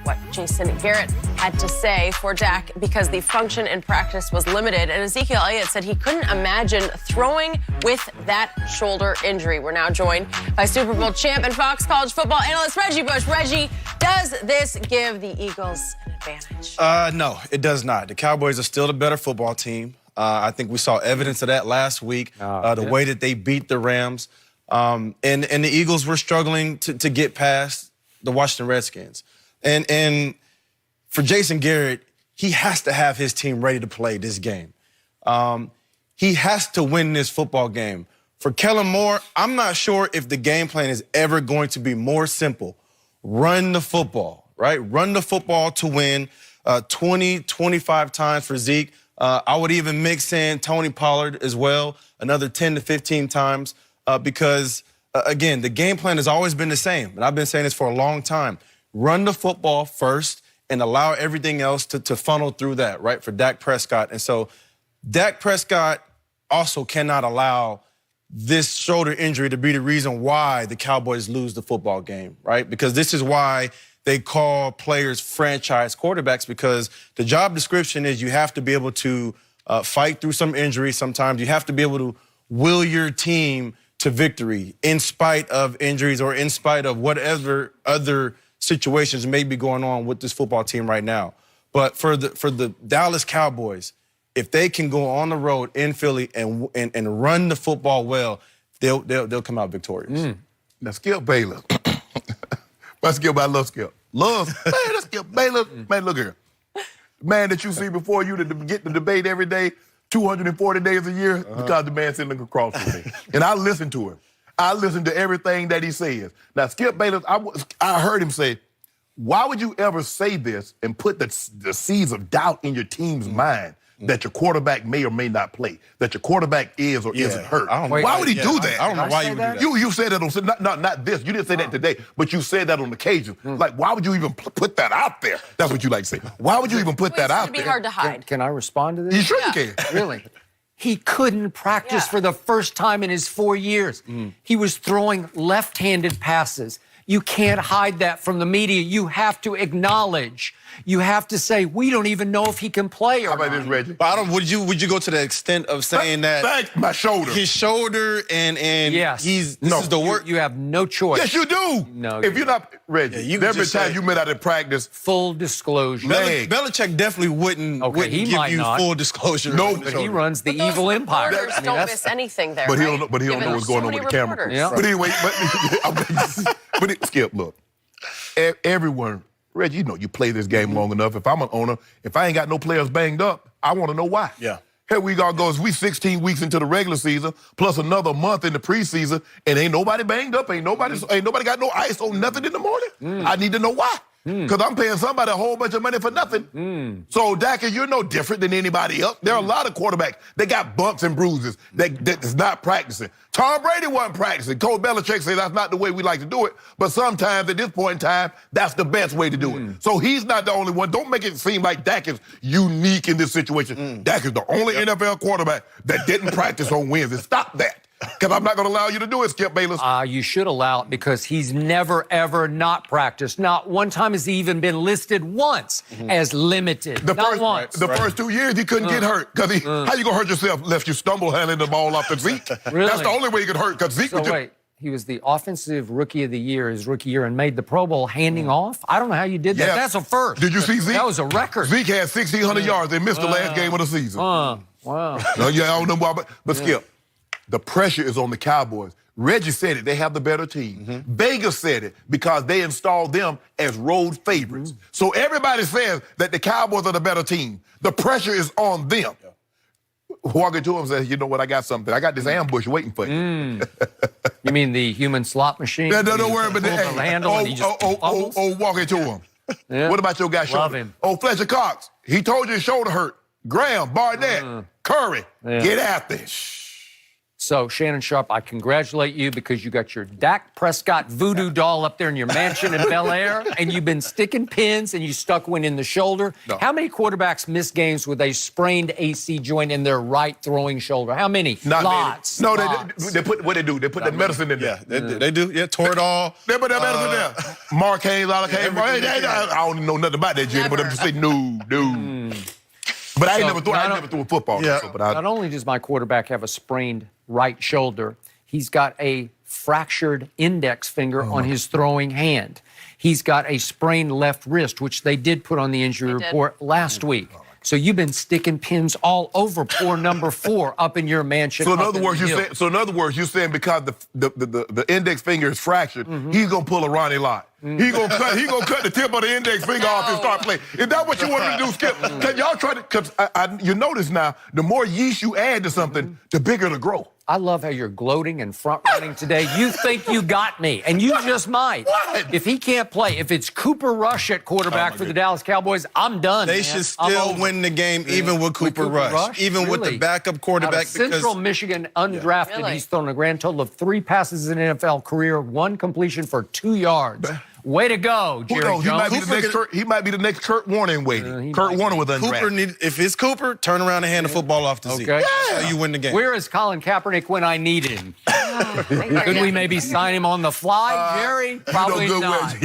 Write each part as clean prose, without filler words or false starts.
What Jason Garrett had to say for Dak because the function in practice was limited. And Ezekiel Elliott said he couldn't imagine throwing with that shoulder injury. We're now joined by Super Bowl champ and Fox College football analyst Reggie Bush. Reggie, does this give the Eagles an advantage? No, it does not. The Cowboys are still the better football team. I think we saw evidence of that last week, the way that they beat the Rams. And the Eagles were struggling to get past the Washington Redskins. And for Jason Garrett, he has to have his team ready to play this game. He has to win this football game. For Kellen Moore, I'm not sure if the game plan is ever going to be more simple. Run the football, right? Run the football to win 20, 25 times for Zeke. I would even mix in Tony Pollard as well, another 10 to 15 times, because, again, the game plan has always been the same, and I've been saying this for a long time. Run the football first and allow everything else to funnel through that, right, for Dak Prescott. And so Dak Prescott also cannot allow this shoulder injury to be the reason why the Cowboys lose the football game, right? Because this is why they call players franchise quarterbacks, because the job description is you have to be able to fight through some injuries sometimes. You have to be able to will your team to victory in spite of injuries or in spite of whatever other situations may be going on with this football team right now. But for the Dallas Cowboys, if they can go on the road in Philly and run the football well, they'll come out victorious. Now, Skip Bayless. Let's Skip, I love Skip. Man, that's Skip Bayless. Man, look here. Man that you see before you to get the debate every day, 240 days a year, because the man sitting across from me. And I listen to him. I listen to everything that he says. Now, Skip Bayless, I heard him say, why would you ever say this and put the seeds of doubt in your team's mind that your quarterback may or may not play, that your quarterback is or isn't hurt? Why would he do that? I don't know why you would do that. You said that on, not this, you didn't say that today, but you said that on occasion. Like, why would you even put that out there? That's what you like to say. Why would you even put that out there? It'd be hard to hide. Can I respond to this? You sure you can. Really? He couldn't practice for the first time in his 4 years. He was throwing left-handed passes. You can't hide that from the media. You have to acknowledge. You have to say, we don't even know if he can play or How about this, Reggie? But would you go to the extent of saying that my shoulder. his shoulder and yes. this is the work? You have no choice. Yes, you do. No, if you're not, Reggie, there have been times you met out in practice. Full disclosure. Belichick definitely wouldn't give you full disclosure. No, but he runs the evil empire. Reporters don't miss anything there, But he right? don't know what's going on with the camera. Yeah. But anyway, Skip, look, everyone, Reggie, you know you play this game long enough. If I'm an owner, if I ain't got no players banged up, I want to know why. Yeah. Here we goes, we 16 weeks into the regular season, plus another month in the preseason, and ain't nobody banged up, ain't nobody got no ice on nothing in the morning. I need to know why. Because I'm paying somebody a whole bunch of money for nothing. So, Dak, you're no different than anybody else. There are a lot of quarterbacks that got bumps and bruises that's not practicing. Tom Brady wasn't practicing. Coach Belichick said that's not the way we like to do it. But sometimes, at this point in time, that's the best way to do it. So he's not the only one. Don't make it seem like Dak is unique in this situation. Dak is the only NFL quarterback that didn't practice on Wednesday. Stop that. Because I'm not going to allow you to do it, Skip Bayless. You should allow it because he's never, ever not practiced. Not one time has he even been listed once as limited. Not once. The first 2 years, he couldn't get hurt. Because how you going to hurt yourself if you stumble handling the ball off to Zeke? Really? That's the only way you could hurt. Because Zeke wait, he was the offensive rookie of the year his rookie year and made the Pro Bowl handing off? I don't know how you did that. Yeah. That's a first. Did you see Zeke? That was a record. Zeke had 1,600 yards. They missed the last game of the season. Wow. I don't know why, but Skip, the pressure is on the Cowboys. Reggie said it. They have the better team. Vegas said it because they installed them as road favorites. So everybody says that the Cowboys are the better team. The pressure is on them. Walking to him and says, you know what, I got something. I got this ambush waiting for you. You mean the human slot machine? No, don't worry about that. Walking to him. Yeah. What about your guy, Love him. Fletcher Cox. He told you his shoulder hurt. Graham, Barnett, Curry, get after it. So, Shannon Sharp, I congratulate you because you got your Dak Prescott voodoo doll up there in your mansion in Bel Air, and you've been sticking pins, and you stuck one in the shoulder. No. How many quarterbacks miss games with a sprained AC joint in their right throwing shoulder? How many? Not Lots. many. No, Lots. they put what they do. They put the medicine in there. Yeah, they do. Yeah, tore it all. They put that medicine there. Mark Haynes, I don't know nothing about that, Jenny, but I'm just saying, no. But I never threw a football. Yeah. So, but Not only does my quarterback have a sprained right shoulder, he's got a fractured index finger on his throwing hand. He's got a sprained left wrist, which they did put on the injury report last week. So you've been sticking pins all over poor number 4 up in your mansion. So in other words, you're saying because the index finger is fractured, he's gonna pull a Ronnie Lott. He gonna cut the tip of the index finger off and start playing. Is that what you want me to do, Skip? Can y'all try to? Because you notice now, the more yeast you add to something, the bigger it'll grow. I love how you're gloating and front-running today. You think you got me, and you just might. What? If he can't play, if it's Cooper Rush at quarterback for the Dallas Cowboys, I'm done. They should still win the game even with Cooper Rush. Even with the backup quarterback. Out of Central Michigan, undrafted, Really? he's thrown a grand total of 3 passes in NFL career, 1 completion for 2 yards. Way to go, Jerry Jones. He might be the next Kurt Warner in waiting. Kurt Warner with undrafted. If it's Cooper, turn around and hand the football off to Zeke. Okay. That's how you win the game. Where is Colin Kaepernick when I need him? Could we maybe sign him on the fly, Jerry? Probably not.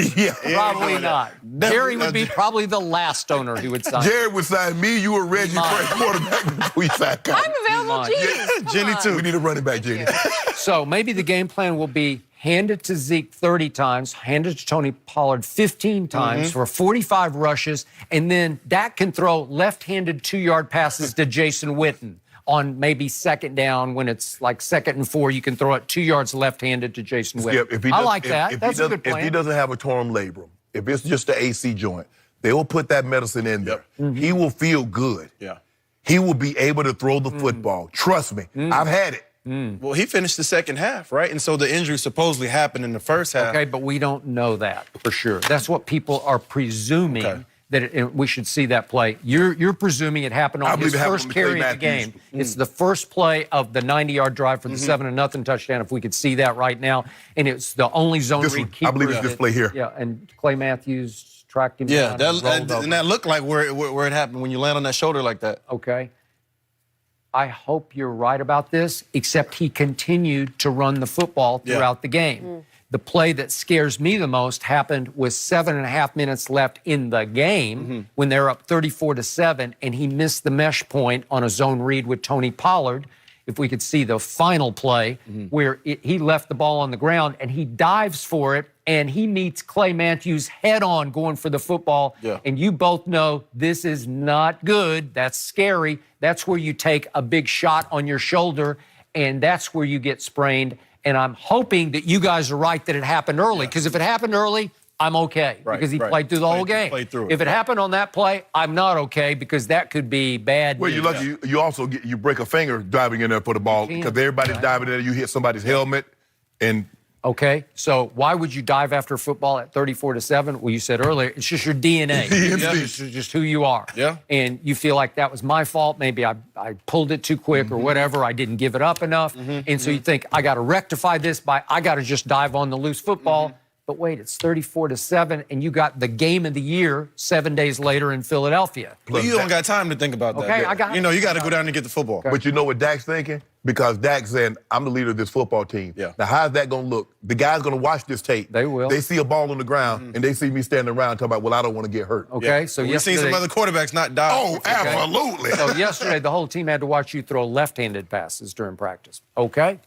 Probably not. Jerry would be probably the last owner who would sign. Jerry would sign me, you, or Reggie for quarterback before he signed Colin. I'm available, geez. Jenny, too. We need a running back, Jenny. So maybe the game plan will be hand it to Zeke 30 times, hand it to Tony Pollard 15 times for 45 rushes, and then Dak can throw left-handed 2-yard passes to Jason Witten on maybe second down when it's like 2nd and 4. You can throw it 2 yards left-handed to Jason Witten. I like that. That's a good plan. If he doesn't have a torn labrum, if it's just the AC joint, they will put that medicine in there. He will feel good. Yeah. He will be able to throw the football. Trust me. I've had it. Well, he finished the second half, right? And so the injury supposedly happened in the first half. Okay, but we don't know that for sure. That's what people are presuming that we should see that play. You're presuming it happened on his first carry of the game. It's the first play of the 90-yard drive for the 7-0 touchdown. If we could see that right now, and it's the only zone read keeper. I believe it's this play here. Yeah, and Clay Matthews tracked him Yeah, down. and that looked like where it happened when you land on that shoulder like that. Okay. I hope you're right about this, except he continued to run the football throughout the game. The play that scares me the most happened with 7.5 minutes left in the game when they're up 34-7, and he missed the mesh point on a zone read with Tony Pollard. If we could see the final play where he left the ball on the ground and he dives for it and he meets Clay Matthews head on going for the football. Yeah. And you both know this is not good. That's scary. That's where you take a big shot on your shoulder, and that's where you get sprained. And I'm hoping that you guys are right that it happened early, because if it happened early, I'm okay, because he played through the whole game. If it happened on that play, I'm not okay, because that could be bad. Well, you're lucky you also you break a finger diving in there for the ball, because everybody's diving in there. You hit somebody's helmet, and okay, so why would you dive after football at 34-7? Well, you said earlier, it's just your DNA. It's just who you are. Yeah. And you feel like that was my fault. Maybe I pulled it too quick or whatever. I didn't give it up enough. And so you think, I got to rectify this I got to just dive on the loose football. But wait, it's 34-7, and you got the game of the year 7 days later in Philadelphia. Well, you don't got time to think about that. Okay, I got you got to go down and get the football. Okay. But you know what Dak's thinking? Because Dak's saying, I'm the leader of this football team. Yeah. Now, how's that going to look? The guy's going to watch this tape. They will. They see a ball on the ground, and they see me standing around talking about, well, I don't want to get hurt. Okay, so we've seen some other quarterbacks not die. Oh, absolutely. So yesterday, the whole team had to watch you throw left-handed passes during practice. Okay?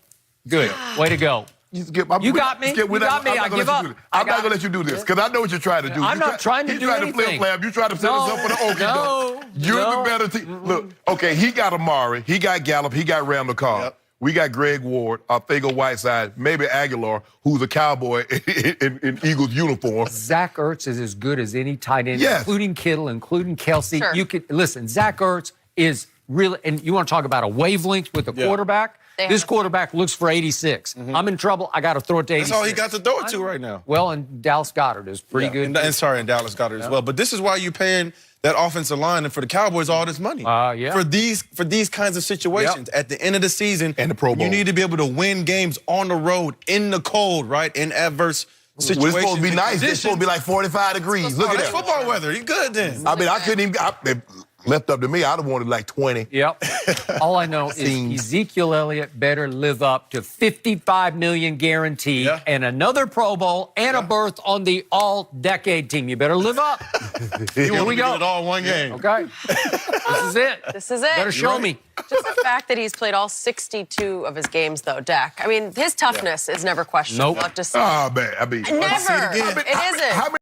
Good. Way to go. You got me. You got me. I give up. I'm not going to let you do this, because I know what you're trying to do. I'm not trying to do anything. You try to flip-flap. You try to set us up for the Okie doke. You're the better team. Look, okay, he got Amari. He got Gallup. He got Randall Cobb. Yep. We got Greg Ward, Arthego Whiteside, maybe Aguilar, who's a Cowboy in Eagles uniform. Zach Ertz is as good as any tight end, Yes. including Kittle, including Kelsey. Sure. You could listen. Zach Ertz is really, and you want to talk about a wavelength with a quarterback. This quarterback looks for 86. I'm in trouble. I got to throw it to 86. That's all he got to throw it to right now. Well, and Dallas Goedert is pretty good. And Dallas Goedert as well. But this is why you're paying that offensive line and for the Cowboys all this money. For these kinds of situations. At the end of the season, and the Pro Bowl, you need to be able to win games on the road, in the cold, right? In adverse situations. Well, it's supposed to be nice. It's supposed to be like 45 degrees. Look at that. Football weather. You good then? I mean, I couldn't even. Left up to me, I'd have wanted like 20. Yep. All I know is Ezekiel Elliott better live up to $55 million guaranteed and another Pro Bowl and a berth on the all-decade team. You better live up. Here we go. Get it all one game. Okay. This is it. This is it. Better show me. Just the fact that he's played all 62 of his games, though, Dak. I mean, his toughness is never questioned. Nope. We'll have to see. Oh, man. I mean, Never. It isn't.